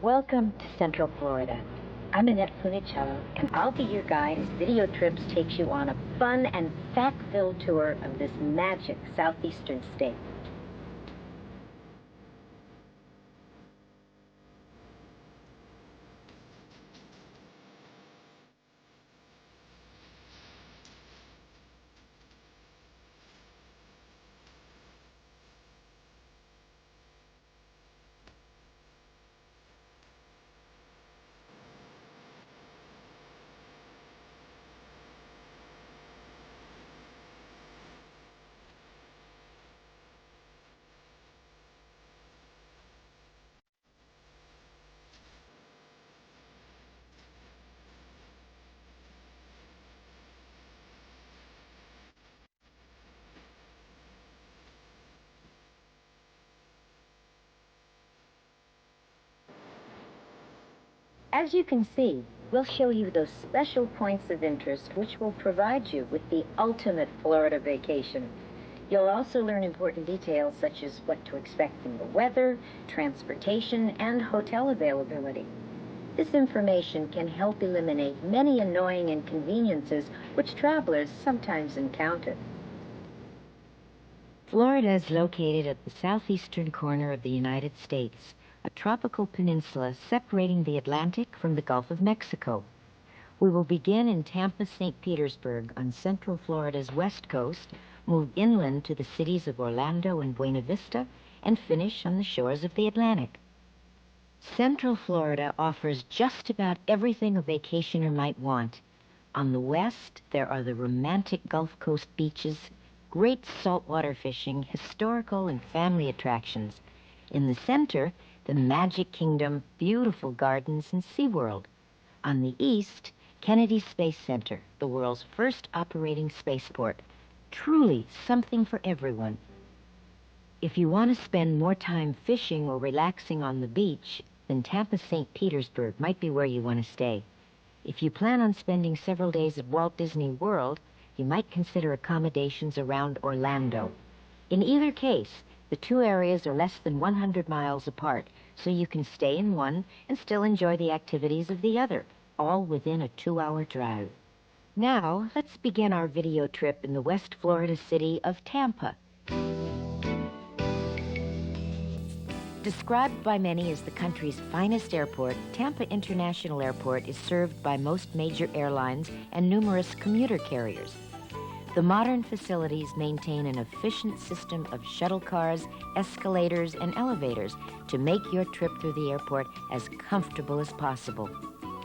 Welcome to Central Florida. I'm Annette Funicello, and I'll be your guide as Video Trips takes you on a fun and fact-filled tour of this magic southeastern state. As you can see, we'll show you those special points of interest which will provide you with the ultimate Florida vacation. You'll also learn important details such as what to expect from the weather, transportation, and hotel availability. This information can help eliminate many annoying inconveniences which travelers sometimes encounter. Florida is located at the southeastern corner of the United States, a tropical peninsula separating the Atlantic from the Gulf of Mexico. We will begin in Tampa, St. Petersburg on Central Florida's west coast, move inland to the cities of Orlando and Buena Vista, and finish on the shores of the Atlantic. Central Florida offers just about everything a vacationer might want. On the west, there are the romantic Gulf Coast beaches, great saltwater fishing, historical and family attractions. In the center, the Magic Kingdom, beautiful gardens, and SeaWorld. On the east, Kennedy Space Center, the world's first operating spaceport. Truly something for everyone. If you want to spend more time fishing or relaxing on the beach, then Tampa St. Petersburg might be where you want to stay. If you plan on spending several days at Walt Disney World, you might consider accommodations around Orlando. In either case, the two areas are less than 100 miles apart, so you can stay in one and still enjoy the activities of the other, all within a 2-hour drive. Now, let's begin our video trip in the West Florida city of Tampa. Described by many as the country's finest airport, Tampa International Airport is served by most major airlines and numerous commuter carriers. The modern facilities maintain an efficient system of shuttle cars, escalators, and elevators to make your trip through the airport as comfortable as possible.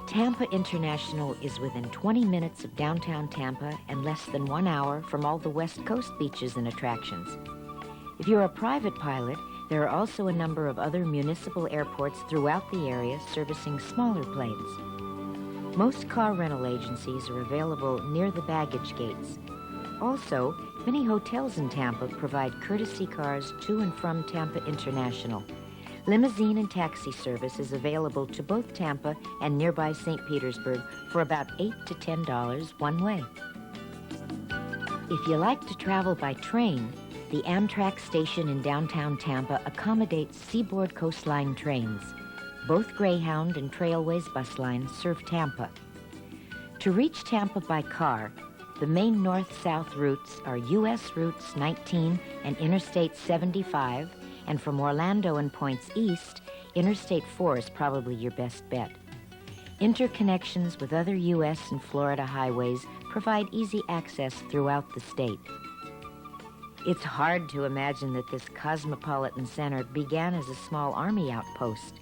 Tampa International is within 20 minutes of downtown Tampa and less than 1 hour from all the West Coast beaches and attractions. If you're a private pilot, there are also a number of other municipal airports throughout the area servicing smaller planes. Most car rental agencies are available near the baggage gates. Also, many hotels in Tampa provide courtesy cars to and from Tampa International. Limousine and taxi service is available to both Tampa and nearby St. Petersburg for about $8 to $10 one way. If you like to travel by train, the Amtrak station in downtown Tampa accommodates Seaboard Coastline trains. Both Greyhound and Trailways bus lines serve Tampa. To reach Tampa by car, the main north-south routes are U.S. Routes 19 and Interstate 75, and from Orlando and points east, Interstate 4 is probably your best bet. Interconnections with other U.S. and Florida highways provide easy access throughout the state. It's hard to imagine that this cosmopolitan center began as a small Army outpost.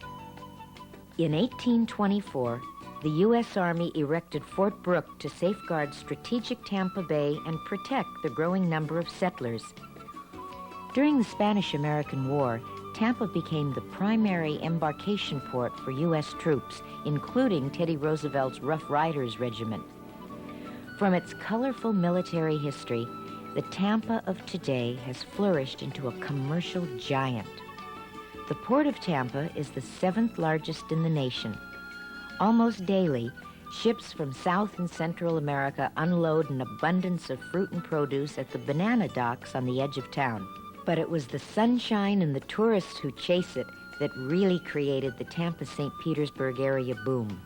In 1824, the U.S. Army erected Fort Brooke to safeguard strategic Tampa Bay and protect the growing number of settlers. During the Spanish-American War, Tampa became the primary embarkation port for U.S. troops, including Teddy Roosevelt's Rough Riders Regiment. From its colorful military history, the Tampa of today has flourished into a commercial giant. The Port of Tampa is the 7th largest in the nation. Almost daily, ships from South and Central America unload an abundance of fruit and produce at the banana docks on the edge of town. But it was the sunshine and the tourists who chase it that really created the Tampa-St. Petersburg area boom.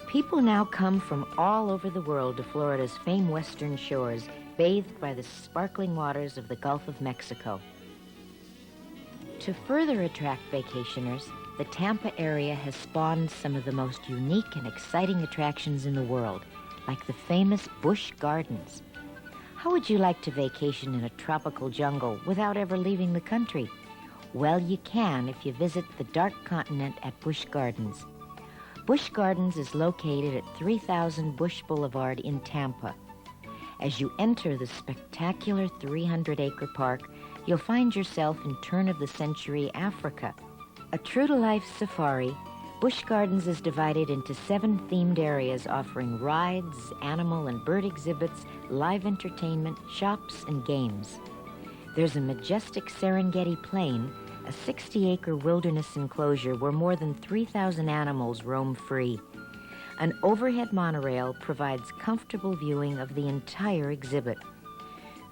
People now come from all over the world to Florida's famed western shores, bathed by the sparkling waters of the Gulf of Mexico. To further attract vacationers, the Tampa area has spawned some of the most unique and exciting attractions in the world, like the famous Busch Gardens. How would you like to vacation in a tropical jungle without ever leaving the country? Well, you can if you visit the Dark Continent at Busch Gardens. Busch Gardens is located at 3000 Busch Boulevard in Tampa. As you enter the spectacular 300-acre park, you'll find yourself in turn-of-the-century Africa. A true-to-life safari, Busch Gardens is divided into 7 themed areas offering rides, animal and bird exhibits, live entertainment, shops, and games. There's a majestic Serengeti Plain, a 60-acre wilderness enclosure where more than 3,000 animals roam free. An overhead monorail provides comfortable viewing of the entire exhibit.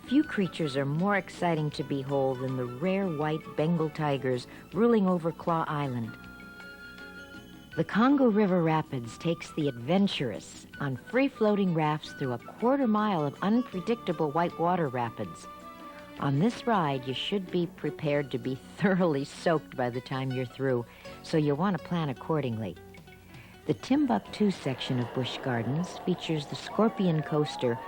Few creatures are more exciting to behold than the rare white Bengal tigers ruling over Claw Island. The Congo River Rapids takes the adventurous on free-floating rafts through a quarter-mile of unpredictable whitewater rapids. On this ride, you should be prepared to be thoroughly soaked by the time you're through, so you'll want to plan accordingly. The Timbuktu section of Busch Gardens features the Scorpion Coaster,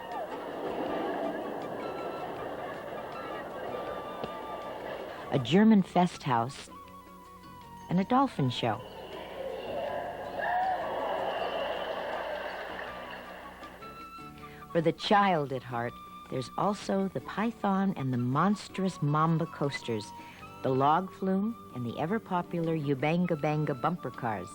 a German fest house, and a dolphin show. For the child at heart, there's also the Python and the monstrous Mamba coasters, the Log Flume, and the ever-popular Ubanga Banga bumper cars.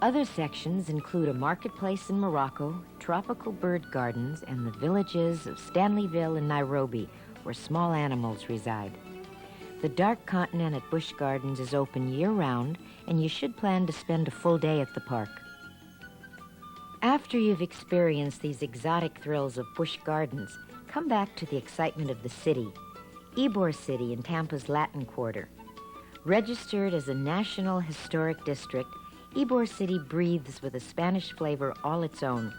Other sections include a marketplace in Morocco, tropical bird gardens, and the villages of Stanleyville and Nairobi, where small animals reside. The Dark Continent at Busch Gardens is open year-round, and you should plan to spend a full day at the park. After you've experienced these exotic thrills of Busch Gardens, come back to the excitement of the city, Ybor City in Tampa's Latin Quarter. Registered as a National Historic District, Ybor City breathes with a Spanish flavor all its own.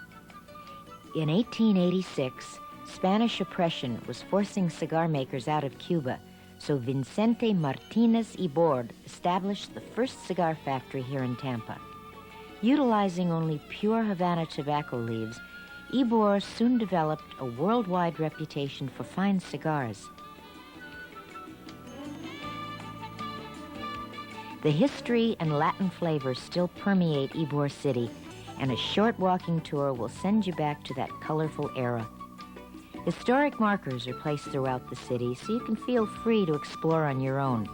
In 1886, Spanish oppression was forcing cigar makers out of Cuba, so Vicente Martinez Ybor established the first cigar factory here in Tampa. Utilizing only pure Havana tobacco leaves, Ybor soon developed a worldwide reputation for fine cigars. The history and Latin flavors still permeate Ybor City, and a short walking tour will send you back to that colorful era. Historic markers are placed throughout the city, so you can feel free to explore on your own.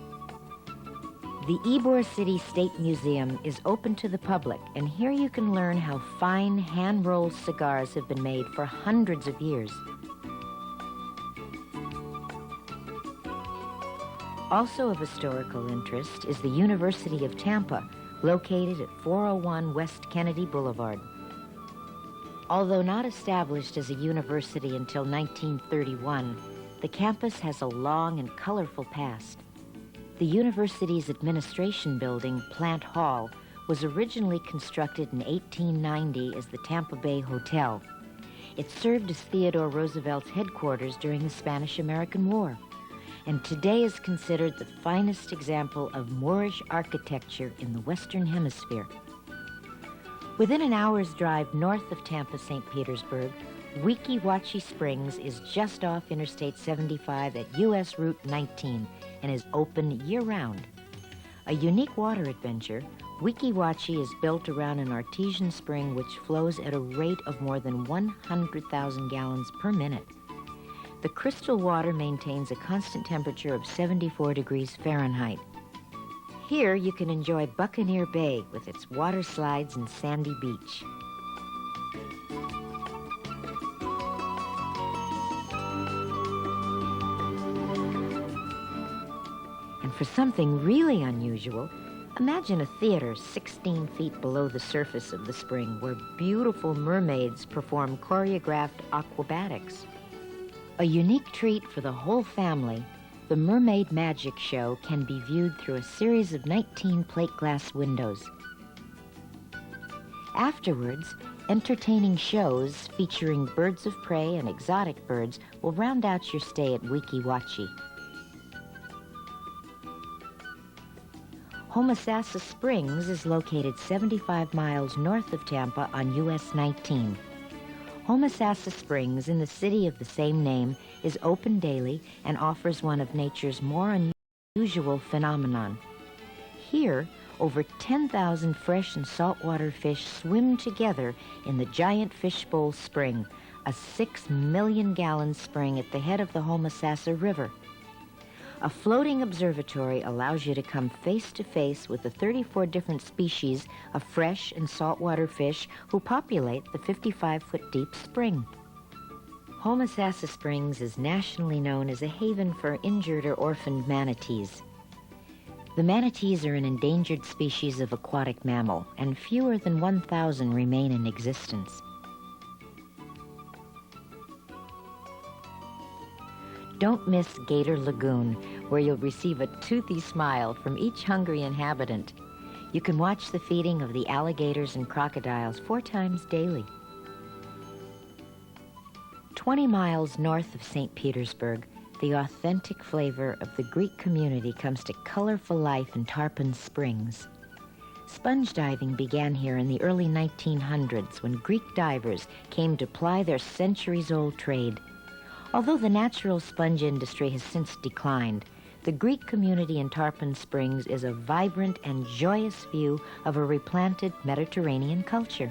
The Ybor City State Museum is open to the public, and here you can learn how fine hand-rolled cigars have been made for hundreds of years. Also of historical interest is the University of Tampa, located at 401 West Kennedy Boulevard. Although not established as a university until 1931, the campus has a long and colorful past. The university's administration building, Plant Hall, was originally constructed in 1890 as the Tampa Bay Hotel. It served as Theodore Roosevelt's headquarters during the Spanish-American War, and today is considered the finest example of Moorish architecture in the Western Hemisphere. Within an hour's drive north of Tampa, St. Petersburg, Weeki Wachee Springs is just off Interstate 75 at U.S. Route 19 and is open year-round. A unique water adventure, Weeki Wachee is built around an artesian spring which flows at a rate of more than 100,000 gallons per minute. The crystal water maintains a constant temperature of 74 degrees Fahrenheit. Here you can enjoy Buccaneer Bay with its water slides and sandy beach. And for something really unusual, imagine a theater 16 feet below the surface of the spring where beautiful mermaids perform choreographed aquabatics. A unique treat for the whole family, The Mermaid Magic Show can be viewed through a series of 19 plate glass windows. Afterwards, entertaining shows featuring birds of prey and exotic birds will round out your stay at Weeki Wachee. Homosassa Springs is located 75 miles north of Tampa on US 19. Homosassa Springs, in the city of the same name, is open daily and offers one of nature's more unusual phenomenon. Here, over 10,000 fresh and saltwater fish swim together in the giant fishbowl spring, a 6 million gallon spring at the head of the Homosassa River. A floating observatory allows you to come face to face with the 34 different species of fresh and saltwater fish who populate the 55-foot deep spring. Homosassa Springs is nationally known as a haven for injured or orphaned manatees. The manatees are an endangered species of aquatic mammal, and fewer than 1,000 remain in existence. Don't miss Gator Lagoon, where you'll receive a toothy smile from each hungry inhabitant. You can watch the feeding of the alligators and crocodiles 4 times daily. 20 miles north of St. Petersburg, the authentic flavor of the Greek community comes to colorful life in Tarpon Springs. Sponge diving began here in the early 1900s when Greek divers came to ply their centuries-old trade. Although the natural sponge industry has since declined, the Greek community in Tarpon Springs is a vibrant and joyous view of a replanted Mediterranean culture.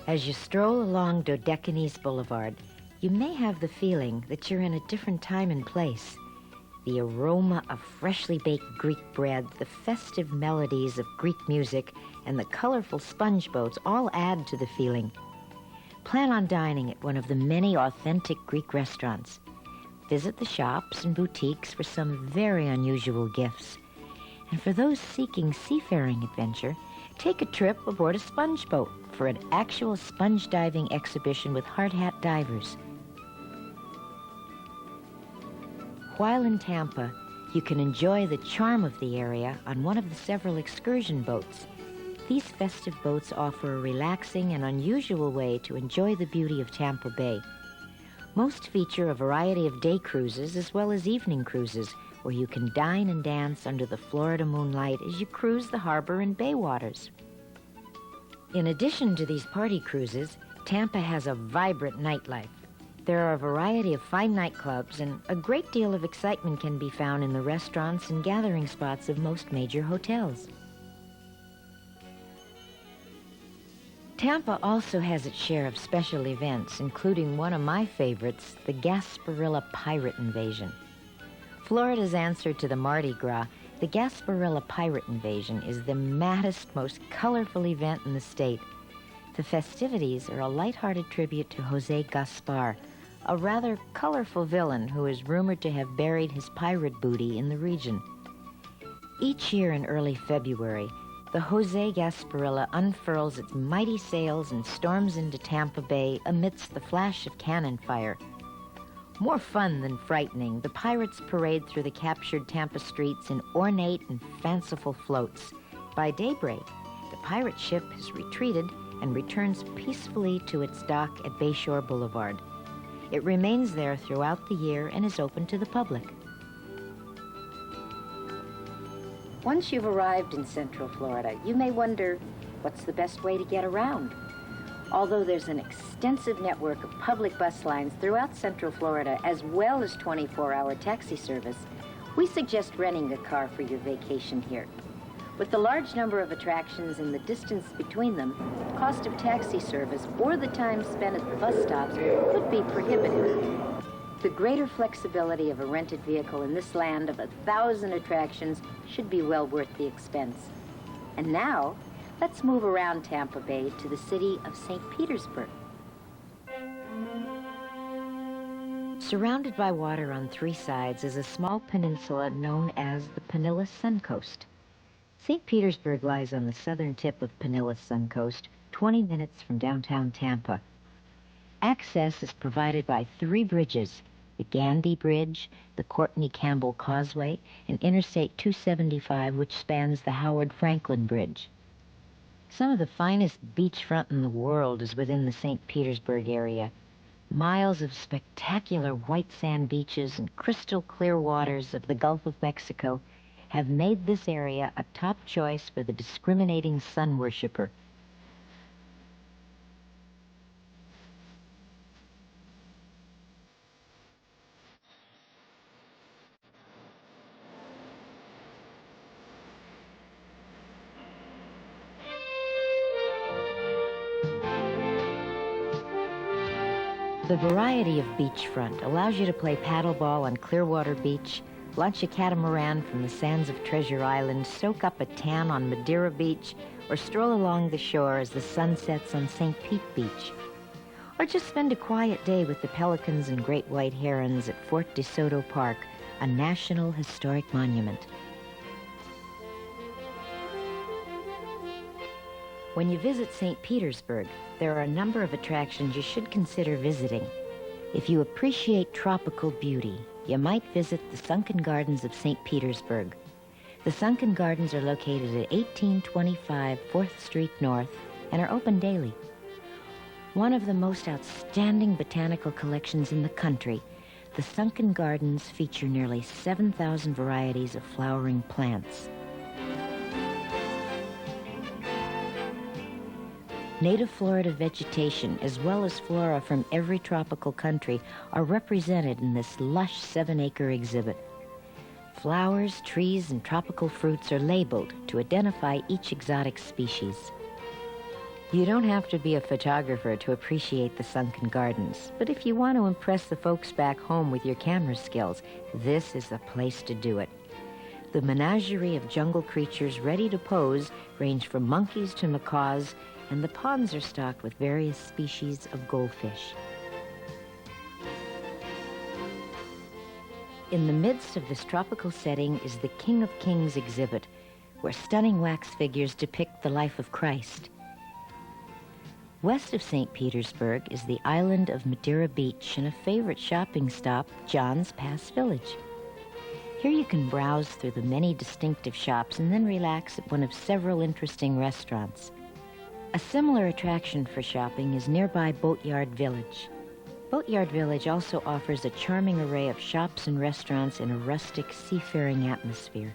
As you stroll along Dodecanese Boulevard, you may have the feeling that you're in a different time and place. The aroma of freshly baked Greek bread, the festive melodies of Greek music, and the colorful sponge boats all add to the feeling. Plan on dining at one of the many authentic Greek restaurants. Visit the shops and boutiques for some very unusual gifts. And for those seeking seafaring adventure, take a trip aboard a sponge boat for an actual sponge diving exhibition with hard hat divers. While in Tampa, you can enjoy the charm of the area on one of the several excursion boats. These festive boats offer a relaxing and unusual way to enjoy the beauty of Tampa Bay. Most feature a variety of day cruises as well as evening cruises, where you can dine and dance under the Florida moonlight as you cruise the harbor and bay waters. In addition to these party cruises, Tampa has a vibrant nightlife. There are a variety of fine nightclubs, and a great deal of excitement can be found in the restaurants and gathering spots of most major hotels. Tampa also has its share of special events, including one of my favorites, the Gasparilla Pirate Invasion. Florida's answer to the Mardi Gras, the Gasparilla Pirate Invasion is the maddest, most colorful event in the state. The festivities are a lighthearted tribute to Jose Gaspar, a rather colorful villain who is rumored to have buried his pirate booty in the region. Each year in early February, the Jose Gasparilla unfurls its mighty sails and storms into Tampa Bay amidst the flash of cannon fire. More fun than frightening, the pirates parade through the captured Tampa streets in ornate and fanciful floats. By daybreak, the pirate ship has retreated and returns peacefully to its dock at Bayshore Boulevard. It remains there throughout the year and is open to the public. Once you've arrived in Central Florida, you may wonder, what's the best way to get around? Although there's an extensive network of public bus lines throughout Central Florida, as well as 24-hour taxi service, we suggest renting a car for your vacation here. With the large number of attractions and the distance between them, the cost of taxi service or the time spent at the bus stops could be prohibitive. The greater flexibility of a rented vehicle in this land of 1,000 attractions should be well worth the expense. And now, let's move around Tampa Bay to the city of St. Petersburg. Surrounded by water on 3 sides is a small peninsula known as the Pinellas Suncoast. St. Petersburg lies on the southern tip of Pinellas Suncoast, 20 minutes from downtown Tampa. Access is provided by 3 bridges: the Gandy Bridge, the Courtney Campbell Causeway, and Interstate 275, which spans the Howard Franklin Bridge. Some of the finest beachfront in the world is within the St. Petersburg area. Miles of spectacular white sand beaches and crystal clear waters of the Gulf of Mexico have made this area a top choice for the discriminating sun worshiper. The variety of beachfront allows you to play paddleball on Clearwater Beach, launch a catamaran from the sands of Treasure Island, soak up a tan on Madeira Beach, or stroll along the shore as the sun sets on St. Pete Beach. Or just spend a quiet day with the pelicans and great white herons at Fort DeSoto Park, a National Historic Monument. When you visit St. Petersburg, there are a number of attractions you should consider visiting. If you appreciate tropical beauty, you might visit the Sunken Gardens of St. Petersburg. The Sunken Gardens are located at 1825 4th Street North and are open daily. One of the most outstanding botanical collections in the country, the Sunken Gardens feature nearly 7,000 varieties of flowering plants. Native Florida vegetation, as well as flora from every tropical country, are represented in this lush 7-acre exhibit. Flowers, trees, and tropical fruits are labeled to identify each exotic species. You don't have to be a photographer to appreciate the Sunken Gardens, but if you want to impress the folks back home with your camera skills, this is the place to do it. The menagerie of jungle creatures ready to pose range from monkeys to macaws, and the ponds are stocked with various species of goldfish. In the midst of this tropical setting is the King of Kings exhibit, where stunning wax figures depict the life of Christ. West of St. Petersburg is the island of Madeira Beach and a favorite shopping stop, John's Pass Village. Here you can browse through the many distinctive shops and then relax at one of several interesting restaurants. A similar attraction for shopping is nearby Boatyard Village. Boatyard Village also offers a charming array of shops and restaurants in a rustic, seafaring atmosphere.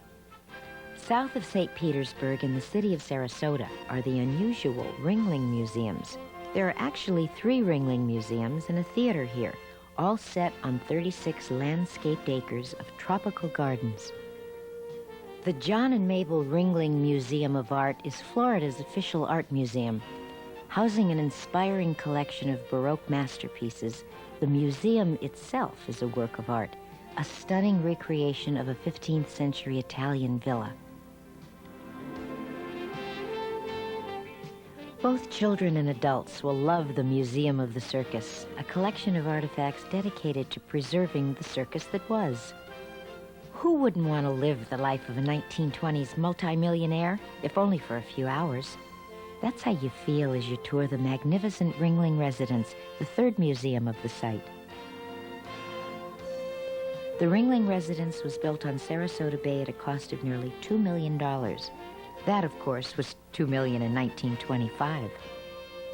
South of St. Petersburg in the city of Sarasota are the unusual Ringling Museums. There are actually 3 Ringling Museums and a theater here, all set on 36 landscaped acres of tropical gardens. The John and Mabel Ringling Museum of Art is Florida's official art museum. Housing an inspiring collection of Baroque masterpieces, the museum itself is a work of art, a stunning recreation of a 15th century Italian villa. Both children and adults will love the Museum of the Circus, a collection of artifacts dedicated to preserving the circus that was. Who wouldn't want to live the life of a 1920s multimillionaire, if only for a few hours? That's how you feel as you tour the magnificent Ringling Residence, the 3rd museum of the site. The Ringling Residence was built on Sarasota Bay at a cost of nearly $2 million. That, of course, was $2 million in 1925.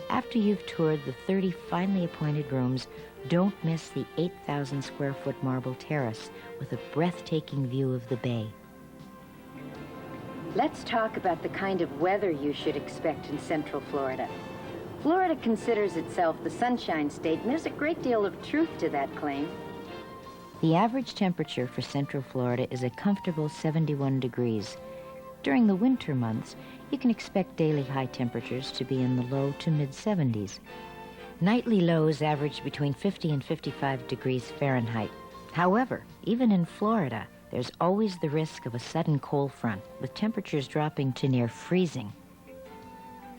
After you've toured the 30 finely appointed rooms, don't miss the 8,000 square foot marble terrace with a breathtaking view of the bay. Let's talk about the kind of weather you should expect in Central Florida. Florida considers itself the Sunshine State, and there's a great deal of truth to that claim. The average temperature for Central Florida is a comfortable 71 degrees. During the winter months, you can expect daily high temperatures to be in the low to mid-70s. Nightly lows average between 50 and 55 degrees Fahrenheit. However, even in Florida, there's always the risk of a sudden cold front, with temperatures dropping to near freezing.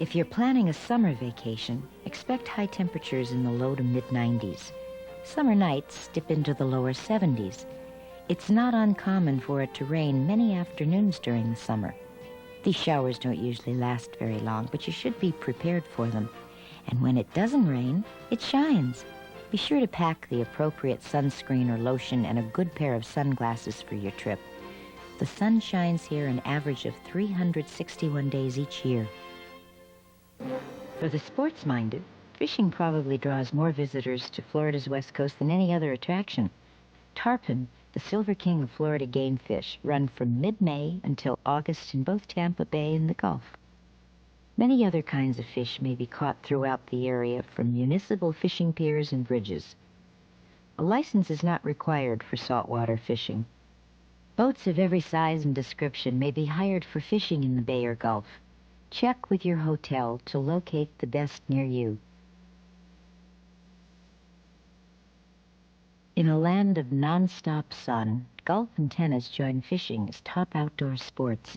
If you're planning a summer vacation, expect high temperatures in the low to mid-90s. Summer nights dip into the lower 70s. It's not uncommon for it to rain many afternoons during the summer. These showers don't usually last very long, but you should be prepared for them. And when it doesn't rain, it shines. Be sure to pack the appropriate sunscreen or lotion and a good pair of sunglasses for your trip. The sun shines here an average of 361 days each year. For the sports-minded, fishing probably draws more visitors to Florida's west coast than any other attraction. Tarpon, the silver king of Florida game fish, run from mid-May until August in both Tampa Bay and the Gulf. Many other kinds of fish may be caught throughout the area from municipal fishing piers and bridges. A license is not required for saltwater fishing. Boats of every size and description may be hired for fishing in the Bay or Gulf. Check with your hotel to locate the best near you. In a land of non-stop sun, golf and tennis join fishing as top outdoor sports.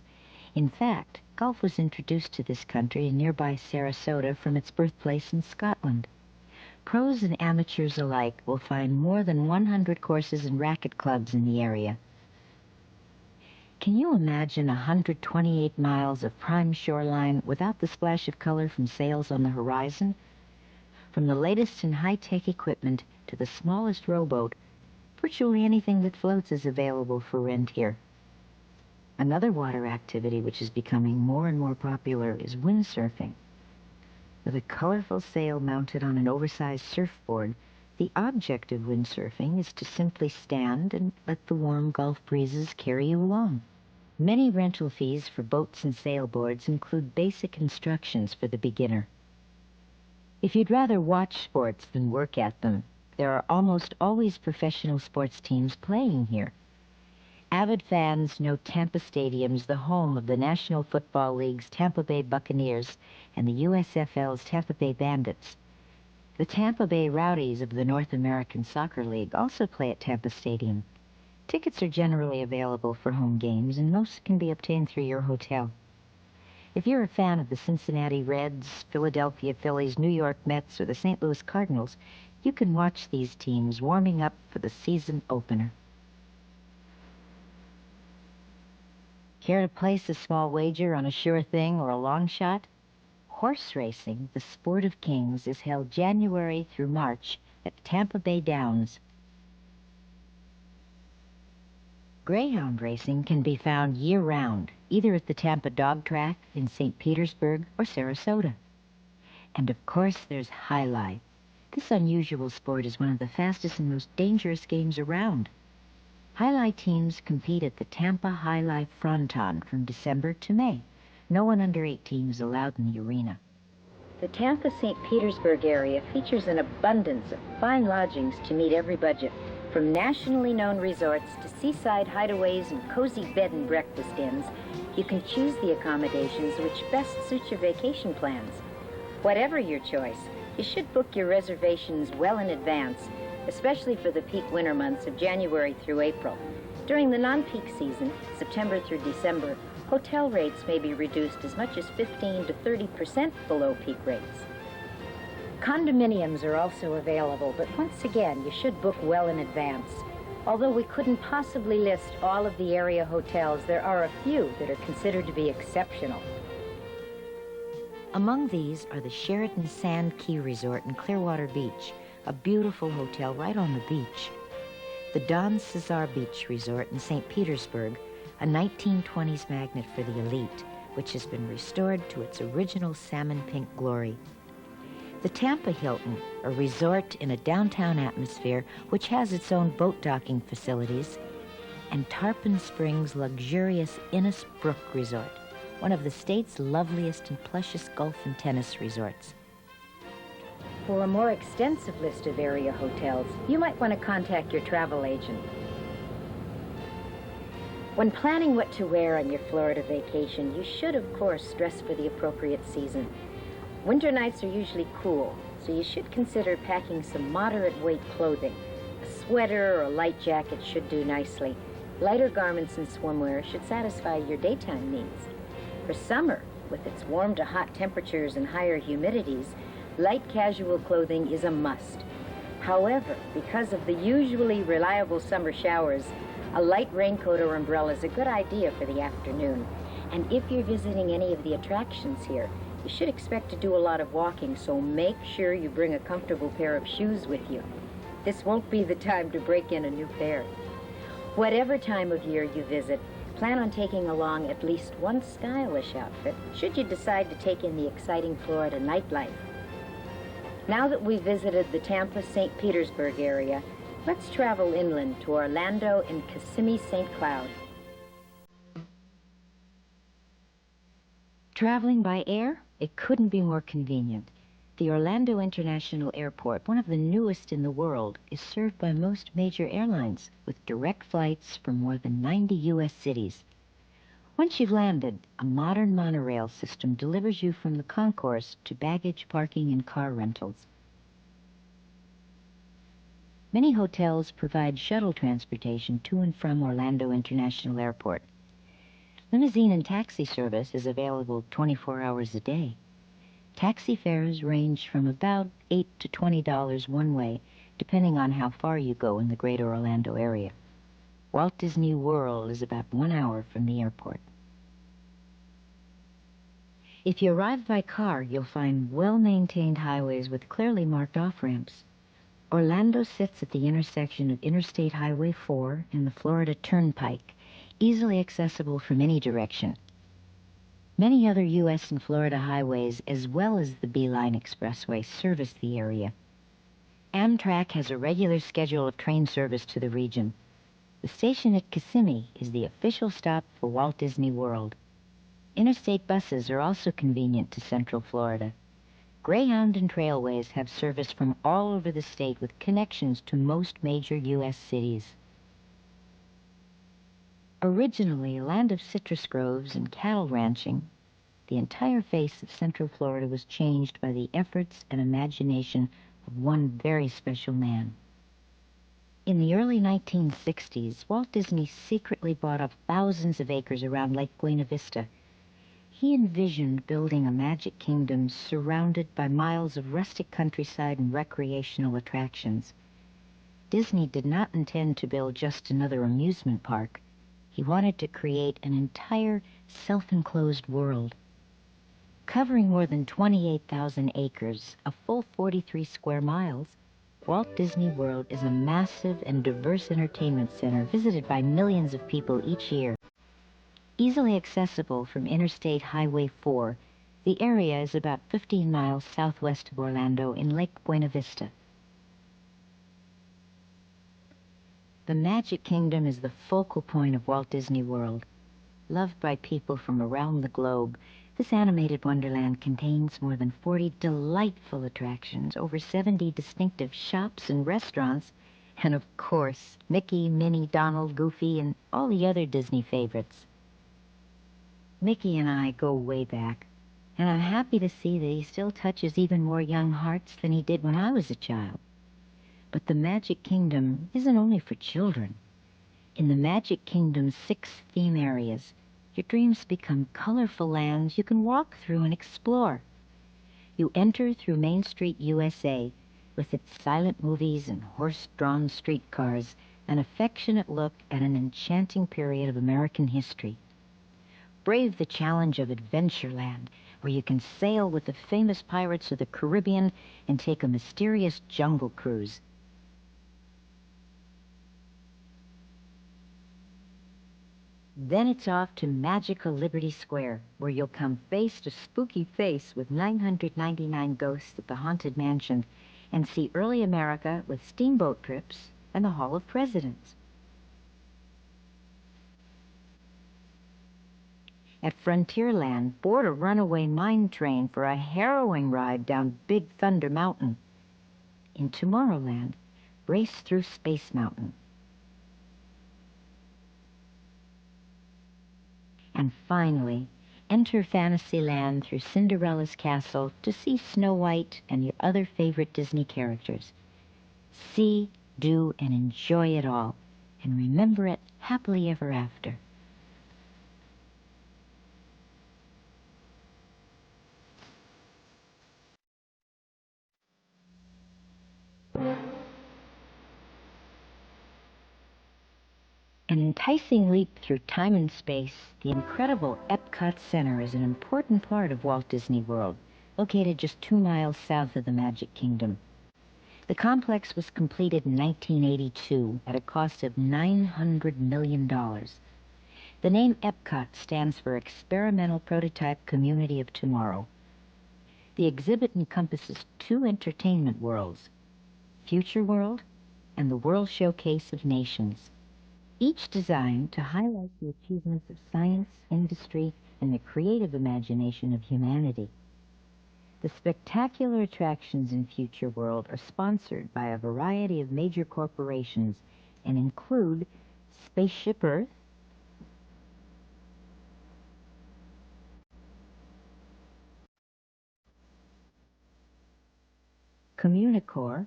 In fact, golf was introduced to this country in nearby Sarasota from its birthplace in Scotland. Pros and amateurs alike will find more than 100 courses and racket clubs in the area. Can you imagine 128 miles of prime shoreline without the splash of color from sails on the horizon? From the latest in high-tech equipment to the smallest rowboat, virtually anything that floats is available for rent here. Another water activity which is becoming more and more popular is windsurfing. With a colorful sail mounted on an oversized surfboard, the object of windsurfing is to simply stand and let the warm Gulf breezes carry you along. Many rental fees for boats and sailboards include basic instructions for the beginner. If you'd rather watch sports than work at them, there are almost always professional sports teams playing here. Avid fans know Tampa Stadium's the home of the National Football League's Tampa Bay Buccaneers and the USFL's Tampa Bay Bandits. The Tampa Bay Rowdies of the North American Soccer League also play at Tampa Stadium. Tickets are generally available for home games, and most can be obtained through your hotel. If you're a fan of the Cincinnati Reds, Philadelphia Phillies, New York Mets, or the St. Louis Cardinals, you can watch these teams warming up for the season opener. Care to place a small wager on a sure thing or a long shot? Horse racing, the sport of kings, is held January through March at Tampa Bay Downs. Greyhound racing can be found year-round, either at the Tampa Dog Track in St. Petersburg or Sarasota. And of course there's Jai Alai. This unusual sport is one of the fastest and most dangerous games around. Jai Alai teams compete at the Tampa Jai Alai Fronton from December to May. No one under 18 is allowed in the arena. The Tampa-St. Petersburg area features an abundance of fine lodgings to meet every budget. From nationally known resorts to seaside hideaways and cozy bed and breakfast inns, you can choose the accommodations which best suit your vacation plans. Whatever your choice, you should book your reservations well in advance, especially for the peak winter months of January through April. During the non-peak season, September through December, hotel rates may be reduced as much as 15 to 30% below peak rates. Condominiums are also available, but once again, you should book well in advance. Although we couldn't possibly list all of the area hotels, there are a few that are considered to be exceptional. Among these are the Sheraton Sand Key Resort in Clearwater Beach, a beautiful hotel right on the beach. The Don Cesar Beach Resort in St. Petersburg, a 1920s magnet for the elite, which has been restored to its original salmon pink glory. The Tampa Hilton, a resort in a downtown atmosphere which has its own boat docking facilities, and Tarpon Springs' luxurious Innis Brook Resort, one of the state's loveliest and plushest golf and tennis resorts. For a more extensive list of area hotels, you might want to contact your travel agent. When planning what to wear on your Florida vacation, you should, of course, dress for the appropriate season. Winter nights are usually cool, so you should consider packing some moderate weight clothing. A sweater or a light jacket should do nicely. Lighter garments and swimwear should satisfy your daytime needs. For summer, with its warm to hot temperatures and higher humidities, light casual clothing is a must. However, because of the usually reliable summer showers, a light raincoat or umbrella is a good idea for the afternoon. And if you're visiting any of the attractions here, You should expect to do a lot of walking, so make sure you bring a comfortable pair of shoes with you. This won't be the time to break in a new pair. Whatever time of year you visit, plan on taking along at least one stylish outfit, should you decide to take in the exciting Florida nightlife. Now that we've visited the Tampa-St. Petersburg area, let's travel inland to Orlando and Kissimmee-St. Cloud. Traveling by air? It couldn't be more convenient. The Orlando International Airport, one of the newest in the world, is served by most major airlines with direct flights from more than 90 U.S. cities. Once you've landed, a modern monorail system delivers you from the concourse to baggage, parking, and car rentals. Many hotels provide shuttle transportation to and from Orlando International Airport. Limousine and taxi service is available 24 hours a day. Taxi fares range from about $8 to $20 one way, depending on how far you go in the greater Orlando area. Walt Disney World is about 1 hour from the airport. If you arrive by car, you'll find well-maintained highways with clearly marked off-ramps. Orlando sits at the intersection of Interstate Highway 4 and the Florida Turnpike, easily accessible from any direction. Many other U.S. and Florida highways, as well as the Beeline Expressway, service the area. Amtrak has a regular schedule of train service to the region. The station at Kissimmee is the official stop for Walt Disney World. Interstate buses are also convenient to Central Florida. Greyhound and Trailways have service from all over the state with connections to most major U.S. cities. Originally a land of citrus groves and cattle ranching, the entire face of Central Florida was changed by the efforts and imagination of one very special man. In the early 1960s, Walt Disney secretly bought up thousands of acres around Lake Buena Vista. He envisioned building a magic kingdom surrounded by miles of rustic countryside and recreational attractions. Disney did not intend to build just another amusement park. He wanted to create an entire self-enclosed world. Covering more than 28,000 acres, a full 43 square miles, Walt Disney World is a massive and diverse entertainment center visited by millions of people each year. Easily accessible from Interstate Highway 4, the area is about 15 miles southwest of Orlando in Lake Buena Vista. The Magic Kingdom is the focal point of Walt Disney World. Loved by people from around the globe, this animated wonderland contains more than 40 delightful attractions, over 70 distinctive shops and restaurants, and of course, Mickey, Minnie, Donald, Goofy, and all the other Disney favorites. Mickey and I go way back, and I'm happy to see that he still touches even more young hearts than he did when I was a child. But the Magic Kingdom isn't only for children. In the Magic Kingdom's 6 theme areas, your dreams become colorful lands you can walk through and explore. You enter through Main Street, USA, with its silent movies and horse-drawn streetcars, an affectionate look at an enchanting period of American history. Brave the challenge of Adventureland, where you can sail with the famous pirates of the Caribbean and take a mysterious jungle cruise. Then it's off to magical Liberty Square, where you'll come face to spooky face with 999 ghosts at the Haunted Mansion and see early America with steamboat trips and the Hall of Presidents. At Frontierland, board a runaway mine train for a harrowing ride down Big Thunder Mountain. In Tomorrowland, race through Space Mountain. And finally, enter Fantasyland through Cinderella's castle to see Snow White and your other favorite Disney characters. See, do, and enjoy it all, and remember it happily ever after. An enticing leap through time and space, the incredible Epcot Center is an important part of Walt Disney World, located just 2 miles south of the Magic Kingdom. The complex was completed in 1982 at a cost of $900 million. The name Epcot stands for Experimental Prototype Community of Tomorrow. The exhibit encompasses 2 entertainment worlds, Future World and the World Showcase of Nations, each designed to highlight the achievements of science, industry, and the creative imagination of humanity. The spectacular attractions in Future World are sponsored by a variety of major corporations and include Spaceship Earth, Communicore,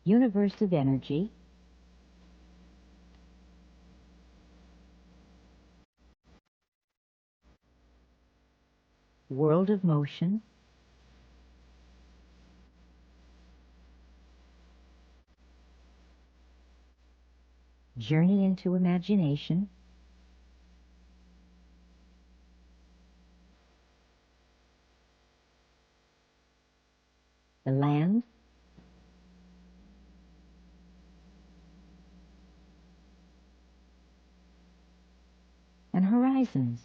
Universe of Energy, World of Motion, Journey into Imagination, The Land, and Horizons.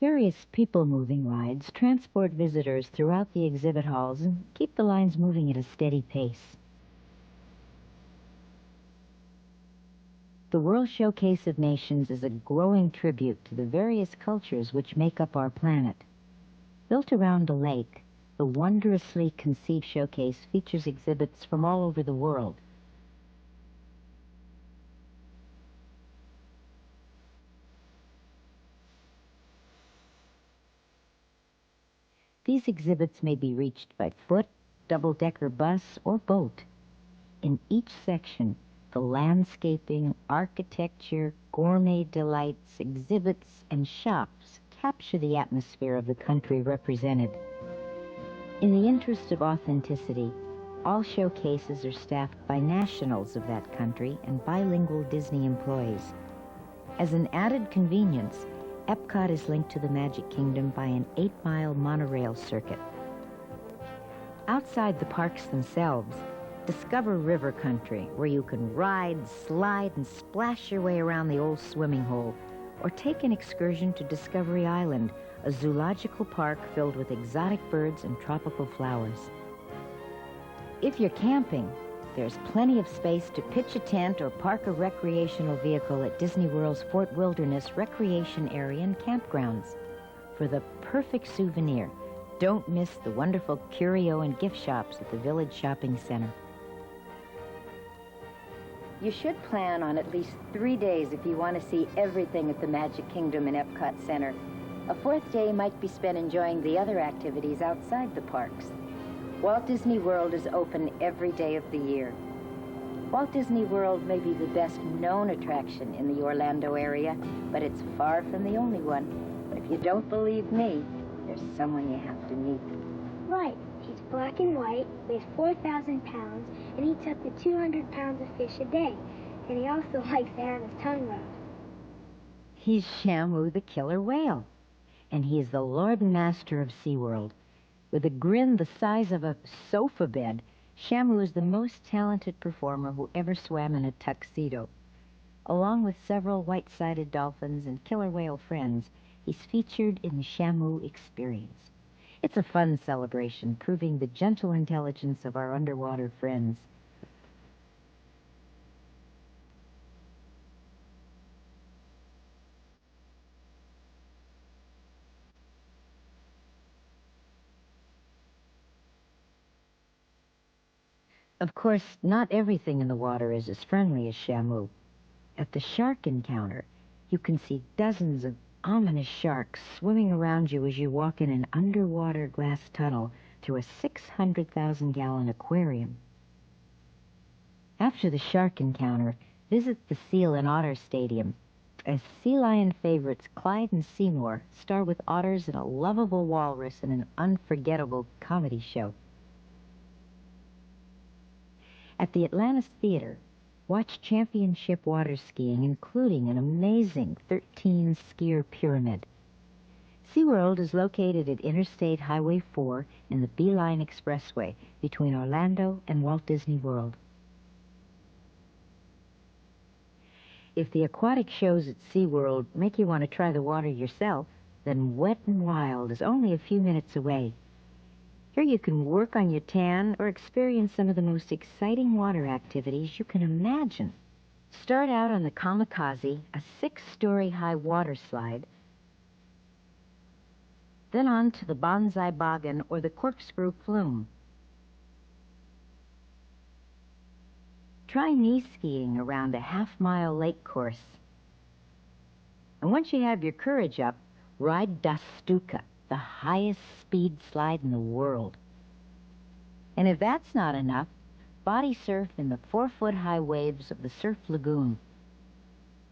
Various people-moving rides transport visitors throughout the exhibit halls and keep the lines moving at a steady pace. The World Showcase of Nations is a growing tribute to the various cultures which make up our planet. Built around a lake, the wondrously conceived showcase features exhibits from all over the world. These exhibits may be reached by foot, double-decker bus, or boat. In each section, the landscaping, architecture, gourmet delights, exhibits, and shops capture the atmosphere of the country represented. In the interest of authenticity, all showcases are staffed by nationals of that country and bilingual Disney employees. As an added convenience, Epcot is linked to the Magic Kingdom by an 8-mile monorail circuit. Outside the parks themselves, discover river country, where you can ride, slide, and splash your way around the old swimming hole, or take an excursion to Discovery Island, a zoological park filled with exotic birds and tropical flowers. If you're camping, there's plenty of space to pitch a tent or park a recreational vehicle at Disney World's Fort Wilderness Recreation Area and Campgrounds. For the perfect souvenir, don't miss the wonderful curio and gift shops at the Village Shopping Center. You should plan on at least 3 days if you want to see everything at the Magic Kingdom and Epcot Center. A 4th day might be spent enjoying the other activities outside the parks. Walt Disney World is open every day of the year. Walt Disney World may be the best known attraction in the Orlando area, but it's far from the only one. If you don't believe me, there's someone you have to meet. Right. He's black and white, weighs 4,000 pounds, and eats up to 200 pounds of fish a day. And he also likes to have his tongue rubbed. He's Shamu the killer whale, and he is the Lord and Master of SeaWorld. With a grin the size of a sofa bed, Shamu is the most talented performer who ever swam in a tuxedo. Along with several white-sided dolphins and killer whale friends, he's featured in the Shamu Experience. It's a fun celebration, proving the gentle intelligence of our underwater friends. Of course, not everything in the water is as friendly as Shamu. At the shark encounter, you can see dozens of ominous sharks swimming around you as you walk in an underwater glass tunnel through a 600,000-gallon aquarium. After the shark encounter, visit the Seal and Otter Stadium. As sea lion favorites Clyde and Seymour star with otters and a lovable walrus in an unforgettable comedy show. At the Atlantis Theater, watch championship water skiing, including an amazing 13-skier pyramid. SeaWorld is located at Interstate Highway 4 in the Beeline Expressway between Orlando and Walt Disney World. If the aquatic shows at SeaWorld make you want to try the water yourself, then Wet n Wild is only a few minutes away. Here you can work on your tan or experience some of the most exciting water activities you can imagine. Start out on the Kamikaze, a 6-story high water slide, then on to the Bonsai Boggin or the Corkscrew Flume. Try knee skiing around a half-mile lake course. And once you have your courage up, ride Das Stuka, the highest speed slide in the world. And if that's not enough, body surf in the 4-foot-high waves of the Surf Lagoon.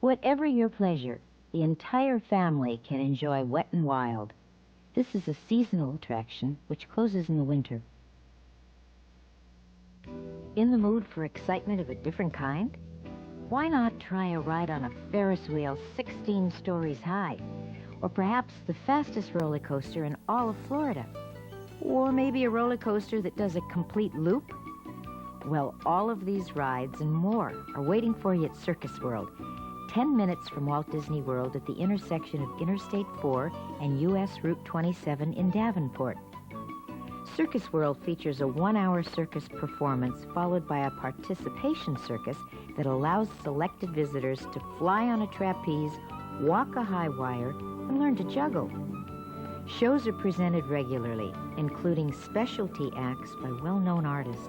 Whatever your pleasure, the entire family can enjoy Wet n Wild. This is a seasonal attraction which closes in the winter. In the mood for excitement of a different kind? Why not try a ride on a Ferris wheel 16 stories high? Or perhaps the fastest roller coaster in all of Florida? Or maybe a roller coaster that does a complete loop? Well, all of these rides and more are waiting for you at Circus World, 10 minutes from Walt Disney World at the intersection of Interstate 4 and U.S. Route 27 in Davenport. Circus World features a 1-hour circus performance followed by a participation circus that allows selected visitors to fly on a trapeze, walk a high wire, and learn to juggle. Shows are presented regularly, including specialty acts by well-known artists.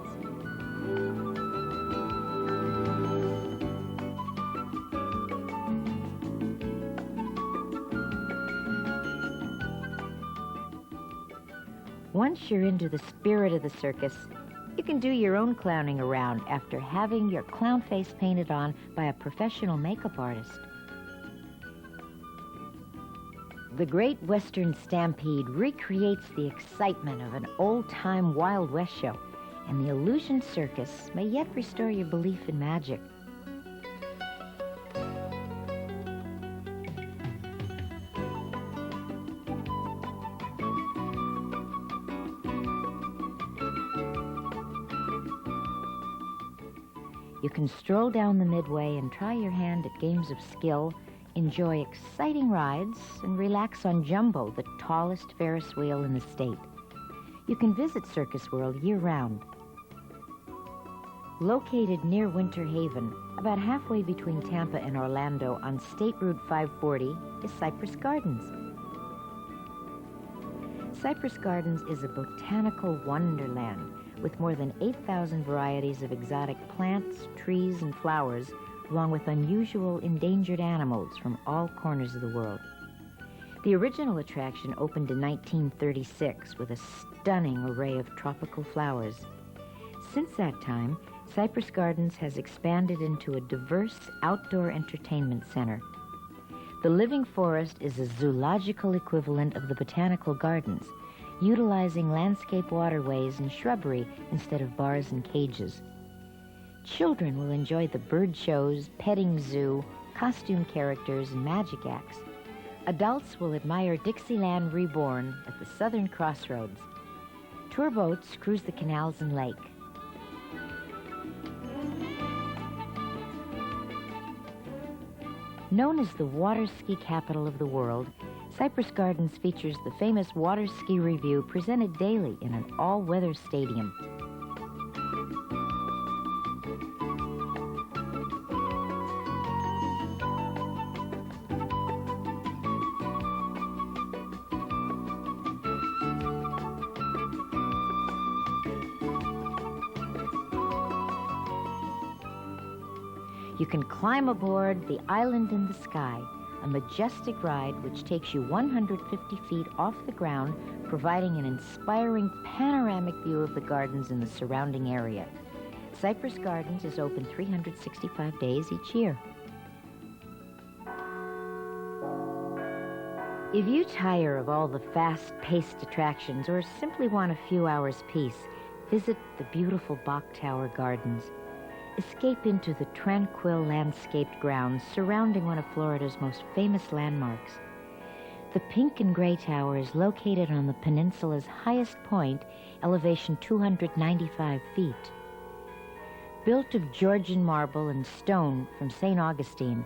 Once you're into the spirit of the circus, you can do your own clowning around after having your clown face painted on by a professional makeup artist. The Great Western Stampede recreates the excitement of an old-time Wild West show, and the Illusion Circus may yet restore your belief in magic. You can stroll down the Midway and try your hand at games of skill, enjoy exciting rides, and relax on Jumbo, the tallest Ferris wheel in the state. You can visit Circus World year-round. Located near Winter Haven, about halfway between Tampa and Orlando on State Route 540, is Cypress Gardens. Cypress Gardens is a botanical wonderland with more than 8,000 varieties of exotic plants, trees, and flowers, along with unusual endangered animals from all corners of the world. The original attraction opened in 1936 with a stunning array of tropical flowers. Since that time, Cypress Gardens has expanded into a diverse outdoor entertainment center. The Living Forest is a zoological equivalent of the botanical gardens, utilizing landscape waterways and shrubbery instead of bars and cages. Children will enjoy the bird shows, petting zoo, costume characters, and magic acts. Adults will admire Dixieland Reborn at the Southern Crossroads. Tour boats cruise the canals and lake. Known as the water ski capital of the world, Cypress Gardens features the famous Water Ski Review presented daily in an all-weather stadium. You can climb aboard the Island in the Sky, a majestic ride which takes you 150 feet off the ground, providing an inspiring panoramic view of the gardens and the surrounding area. Cypress Gardens is open 365 days each year. If you tire of all the fast-paced attractions or simply want a few hours' peace, visit the beautiful Bok Tower Gardens. Escape into the tranquil landscaped grounds surrounding one of Florida's most famous landmarks. The pink and gray tower is located on the peninsula's highest point, elevation 295 feet. Built of Georgian marble and stone from St. Augustine,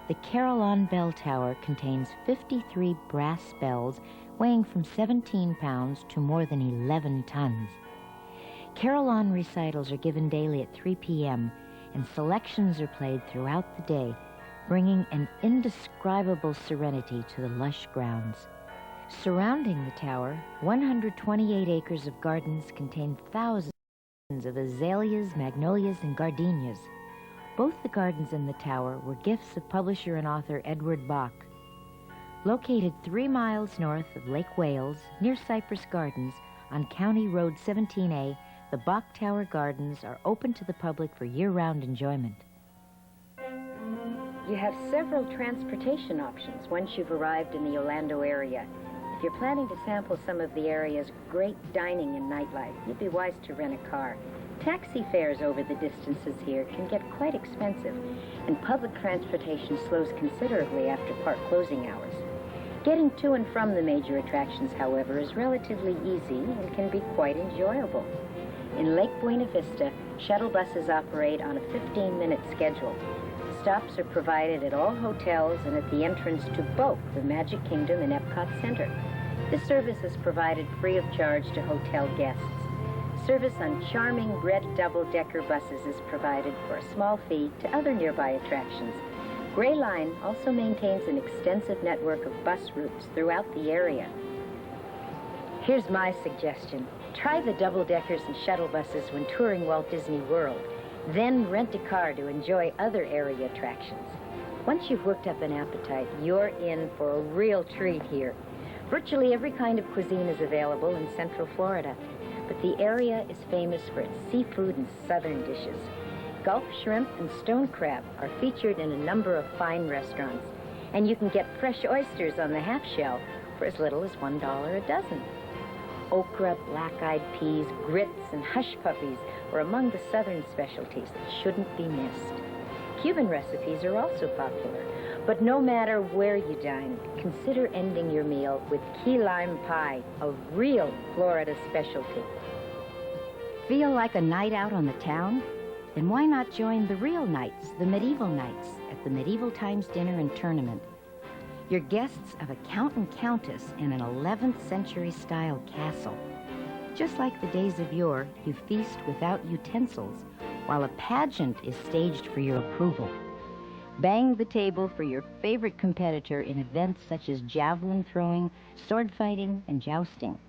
the Carillon Bell Tower contains 53 brass bells weighing from 17 pounds to more than 11 tons. Carillon recitals are given daily at 3 p.m., and selections are played throughout the day, bringing an indescribable serenity to the lush grounds. Surrounding the tower, 128 acres of gardens contain thousands of azaleas, magnolias, and gardenias. Both the gardens and the tower were gifts of publisher and author Edward Bok. Located 3 miles north of Lake Wales, near Cypress Gardens, on County Road 17A, the Bok Tower Gardens are open to the public for year-round enjoyment. You have several transportation options once you've arrived in the Orlando area. If you're planning to sample some of the area's great dining and nightlife, you'd be wise to rent a car. Taxi fares over the distances here can get quite expensive, and public transportation slows considerably after park closing hours. Getting to and from the major attractions, however, is relatively easy and can be quite enjoyable. In Lake Buena Vista, shuttle buses operate on a 15-minute schedule. Stops are provided at all hotels and at the entrance to both the Magic Kingdom and Epcot Center. This service is provided free of charge to hotel guests. Service on charming red double-decker buses is provided for a small fee to other nearby attractions. Gray Line also maintains an extensive network of bus routes throughout the area. Here's my suggestion. Try the double-deckers and shuttle buses when touring Walt Disney World. Then rent a car to enjoy other area attractions. Once you've worked up an appetite, you're in for a real treat here. Virtually every kind of cuisine is available in Central Florida, but the area is famous for its seafood and southern dishes. Gulf shrimp and stone crab are featured in a number of fine restaurants, and you can get fresh oysters on the half shell for as little as $1 a dozen. Okra, black-eyed peas, grits, and hush puppies are among the southern specialties that shouldn't be missed. Cuban recipes are also popular, but no matter where you dine, consider ending your meal with key lime pie, a real Florida specialty. Feel like a night out on the town? Then why not join the real nights, the medieval nights, at the Medieval Times Dinner and Tournament? You're guests of a count and countess in an 11th century style castle. Just like the days of yore, you feast without utensils, while a pageant is staged for your approval. Bang the table for your favorite competitor in events such as javelin throwing, sword fighting, and jousting.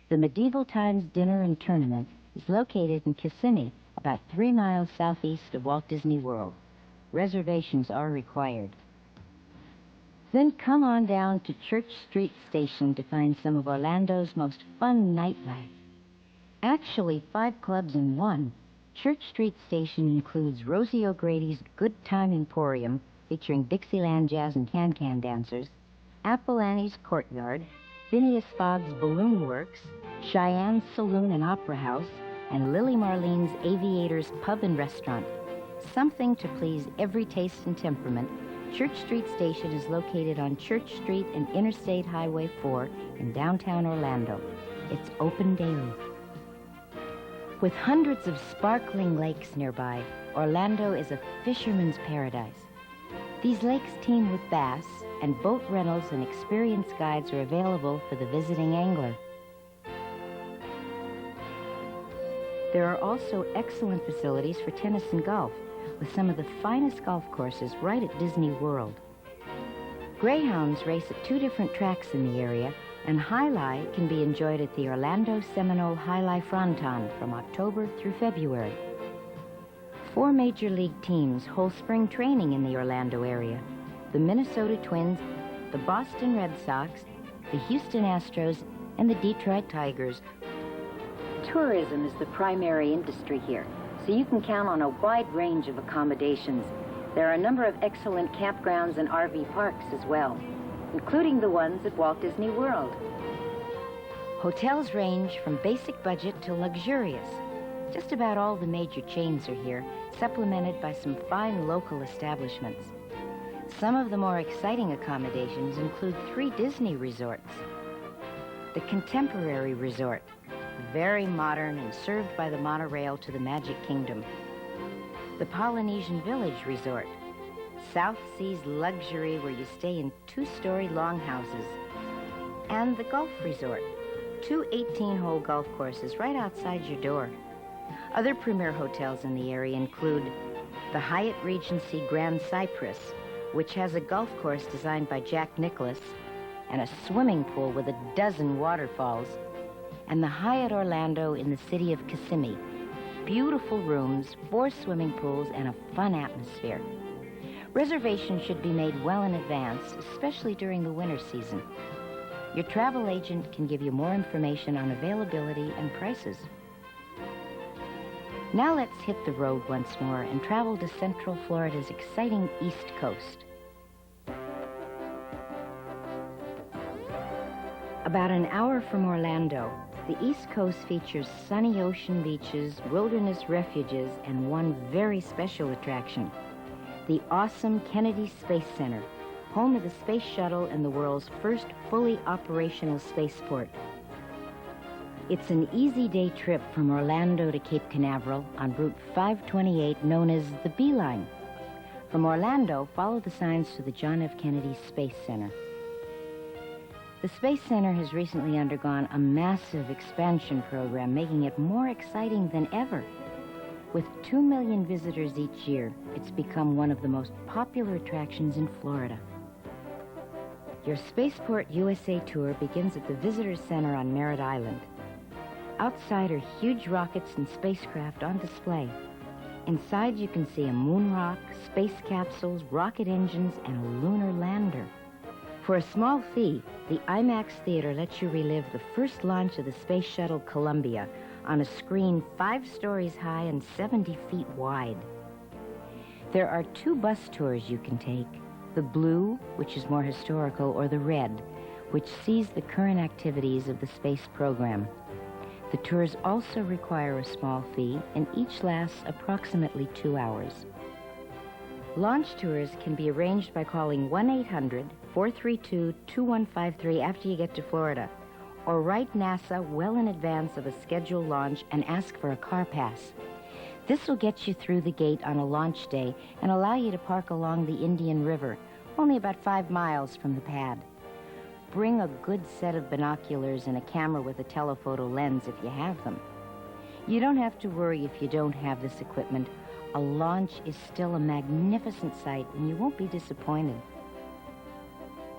The Medieval Times Dinner and Tournament is located in Kissimmee, about 3 miles southeast of Walt Disney World. Reservations are required. Then come on down to Church Street Station to find some of Orlando's most fun nightlife. Actually, 5 clubs in one. Church Street Station includes Rosie O'Grady's Good Time Emporium, featuring Dixieland jazz and can-can dancers, Apple Annie's Courtyard, Phineas Fogg's Balloon Works, Cheyenne's Saloon and Opera House, and Lily Marlene's Aviator's Pub and Restaurant. Something to please every taste and temperament, Church Street Station is located on Church Street and Interstate Highway 4 in downtown Orlando. It's open daily. With hundreds of sparkling lakes nearby, Orlando is a fisherman's paradise. These lakes teem with bass, and boat rentals and experienced guides are available for the visiting angler. There are also excellent facilities for tennis and golf, with some of the finest golf courses right at Disney World. Greyhounds race at 2 different tracks in the area, and High Lie can be enjoyed at the Orlando Seminole High Lie Fronton from October through February. 4 major league teams hold spring training in the Orlando area: the Minnesota Twins, the Boston Red Sox, the Houston Astros, and the Detroit Tigers. Tourism is the primary industry here, so you can count on a wide range of accommodations. There are a number of excellent campgrounds and RV parks as well, including the ones at Walt Disney World. Hotels range from basic budget to luxurious. Just about all the major chains are here, supplemented by some fine local establishments. Some of the more exciting accommodations include 3 Disney resorts. The Contemporary Resort, very modern and served by the monorail to the Magic Kingdom. The Polynesian Village Resort, South Seas luxury where you stay in 2-story longhouses. And the Golf Resort, 2 18-hole golf courses right outside your door. Other premier hotels in the area include the Hyatt Regency Grand Cypress, which has a golf course designed by Jack Nicklaus and a swimming pool with a dozen waterfalls, and the Hyatt Orlando in the city of Kissimmee. Beautiful rooms, 4 swimming pools, and a fun atmosphere. Reservations should be made well in advance, especially during the winter season. Your travel agent can give you more information on availability and prices. Now let's hit the road once more and travel to Central Florida's exciting East Coast. About an hour from Orlando, the East Coast features sunny ocean beaches, wilderness refuges, and one very special attraction, the awesome Kennedy Space Center, home of the Space Shuttle and the world's first fully operational spaceport. It's an easy day trip from Orlando to Cape Canaveral on Route 528, known as the Beeline. From Orlando, follow the signs to the John F. Kennedy Space Center. The Space Center has recently undergone a massive expansion program, making it more exciting than ever. With 2 million visitors each year, it's become one of the most popular attractions in Florida. Your Spaceport USA tour begins at the Visitor Center on Merritt Island. Outside are huge rockets and spacecraft on display. Inside you can see a moon rock, space capsules, rocket engines, and a lunar lander. For a small fee, the IMAX Theater lets you relive the first launch of the Space Shuttle Columbia on a screen 5 stories high and 70 feet wide. There are 2 bus tours you can take, the blue, which is more historical, or the red, which sees the current activities of the space program. The tours also require a small fee, and each lasts approximately 2 hours. Launch tours can be arranged by calling 1-800-432-2153 after you get to Florida, or write NASA well in advance of a scheduled launch and ask for a car pass. This will get you through the gate on a launch day and allow you to park along the Indian River, only about 5 miles from the pad. Bring a good set of binoculars and a camera with a telephoto lens if you have them. You don't have to worry if you don't have this equipment. A launch is still a magnificent sight and you won't be disappointed.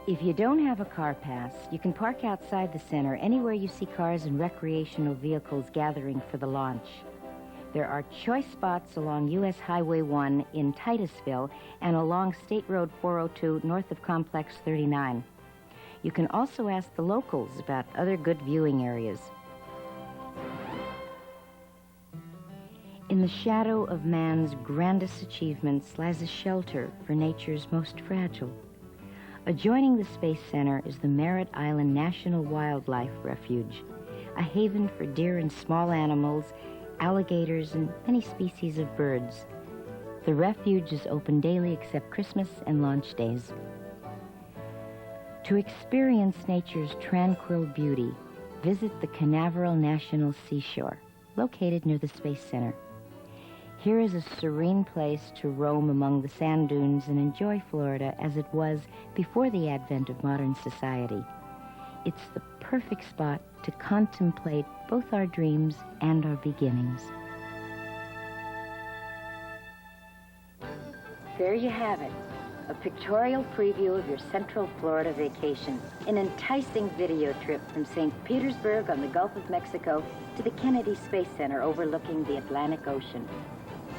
If you don't have a car pass, you can park outside the center anywhere you see cars and recreational vehicles gathering for the launch. There are choice spots along U.S. Highway 1 in Titusville and along State Road 402 north of Complex 39. You can also ask the locals about other good viewing areas. In the shadow of man's grandest achievements lies a shelter for nature's most fragile. Adjoining the Space Center is the Merritt Island National Wildlife Refuge, a haven for deer and small animals, alligators, and many species of birds. The refuge is open daily except Christmas and launch days. To experience nature's tranquil beauty, visit the Canaveral National Seashore, located near the Space Center. Here is a serene place to roam among the sand dunes and enjoy Florida as it was before the advent of modern society. It's the perfect spot to contemplate both our dreams and our beginnings. There you have it, a pictorial preview of your Central Florida vacation, an enticing video trip from St. Petersburg on the Gulf of Mexico to the Kennedy Space Center overlooking the Atlantic Ocean.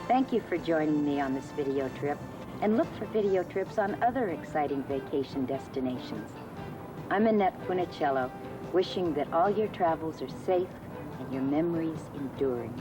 Thank you for joining me on this video trip, and look for video trips on other exciting vacation destinations. I'm Annette Funicello, wishing that all your travels are safe and your memories enduring.